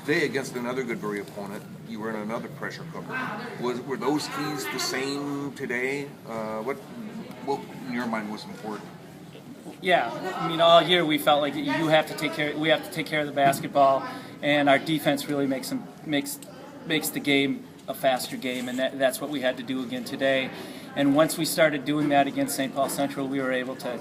Today, against another Goodbury opponent, you were in another pressure cooker. Were those keys the same today? What in your mind was important? Yeah, I mean, all year we felt like we have to take care of the basketball, and our defense really makes the game a faster game, and that's what we had to do again today. And once we started doing that against St. Paul Central, we were able to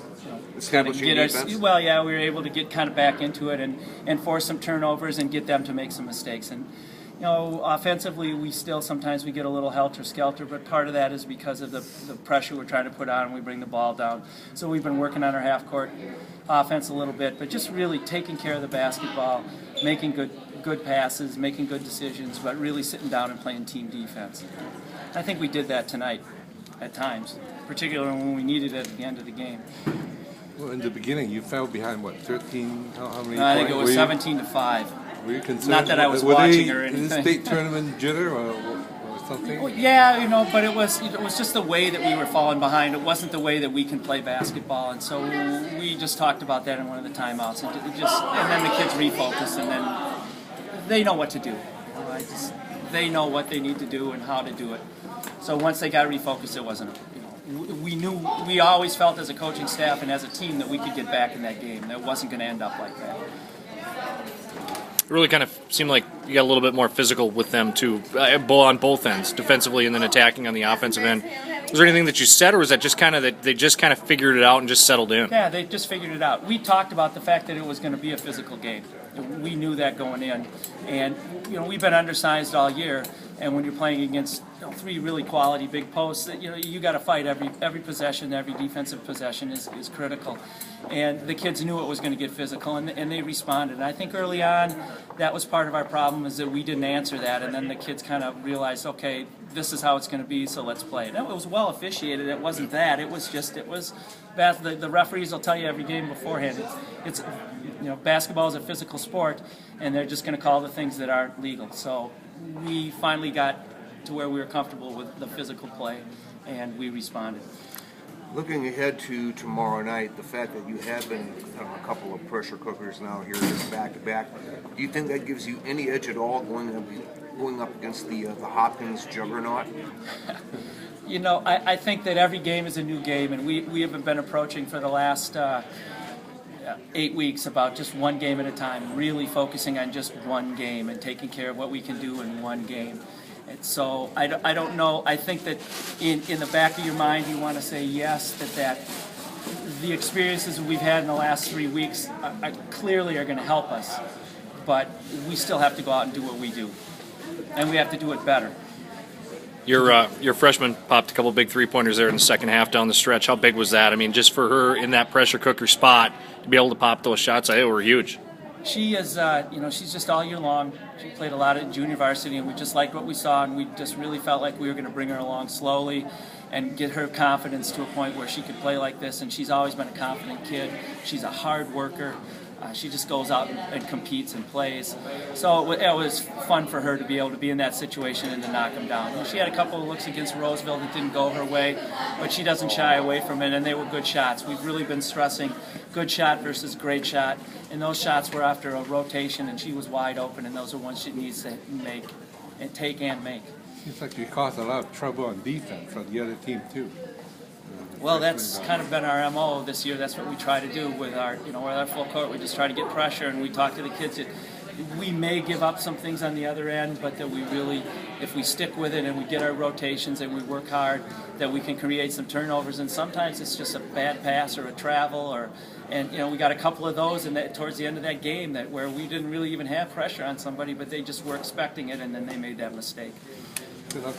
establish your defense. Well, yeah, we were able to get kind of back into it and force some turnovers and get them to make some mistakes. And offensively, we still sometimes we get a little helter-skelter, but part of that is because of the pressure we're trying to put on and we bring the ball down. So we've been working on our half-court offense a little bit, but just really taking care of the basketball, making good passes, making good decisions, but really sitting down and playing team defense. I think we did that tonight at times, particularly when we needed it at the end of the game. Well, in the beginning, you fell behind, what, 13? How many I think it points? was 17-5. Were you concerned? Not that I was watching or anything. Is it state tournament jitter or something? Well, yeah, but it was just the way that we were falling behind. It wasn't the way that we can play basketball, and so we just talked about that in one of the timeouts, and then the kids refocus, and then they know what to do. They know what they need to do and how to do it. So once they got refocused, it wasn't. We always felt as a coaching staff and as a team that we could get back in that game. That wasn't going to end up like that. It really kind of seemed like you got a little bit more physical with them too, on both ends, defensively and then attacking on the offensive end. Was there anything that you said, or was that just kind of that they just kind of figured it out and just settled in? Yeah, they just figured it out. We talked about the fact that it was going to be a physical game. We knew that going in, and we've been undersized all year. And when you're playing against three really quality big posts, that you got to fight every possession, every defensive possession is critical. And the kids knew it was going to get physical, and they responded. And I think early on, that was part of our problem, is that we didn't answer that, and then the kids kind of realized, okay, this is how it's going to be, so let's play it. It was well officiated. It wasn't that. It was bad. The referees will tell you every game beforehand. It's basketball is a physical sport, and they're just going to call the things that aren't legal. So we finally got to where we were comfortable with the physical play, and we responded. Looking ahead to tomorrow night, the fact that you have been a couple of pressure cookers now here back-to-back, do you think that gives you any edge at all going up against the Hopkins juggernaut? I think that every game is a new game, and we have been approaching for the last 8 weeks about just one game at a time, really focusing on just one game and taking care of what we can do in one game. And so I don't know. I think that in the back of your mind you want to say yes, that the experiences we've had in the last 3 weeks clearly are going to help us. But we still have to go out and do what we do. And we have to do it better. Your freshman popped a couple big three-pointers there in the second half down the stretch. How big was that? I mean, just for her in that pressure cooker spot to be able to pop those shots, they were huge. She is, she's just all year long. She played a lot at junior varsity, and we just liked what we saw, and we just really felt like we were going to bring her along slowly and get her confidence to a point where she could play like this. And she's always been a confident kid. She's a hard worker. She just goes out and competes and plays. So it was fun for her to be able to be in that situation and to knock them down. And she had a couple of looks against Roseville that didn't go her way, but she doesn't shy away from it, and they were good shots. We've really been stressing good shot versus great shot, and those shots were after a rotation, and she was wide open, and those are ones she needs to make and take and make. Seems like you caused a lot of trouble on defense for the other team too. Well, that's kind of been our MO this year. That's what we try to do with our full court. We just try to get pressure, and we talk to the kids that we may give up some things on the other end, but that we really, if we stick with it and we get our rotations and we work hard, that we can create some turnovers. And sometimes it's just a bad pass or a travel, and we got a couple of those towards the end of that game where we didn't really even have pressure on somebody, but they just were expecting it, and then they made that mistake. Good luck.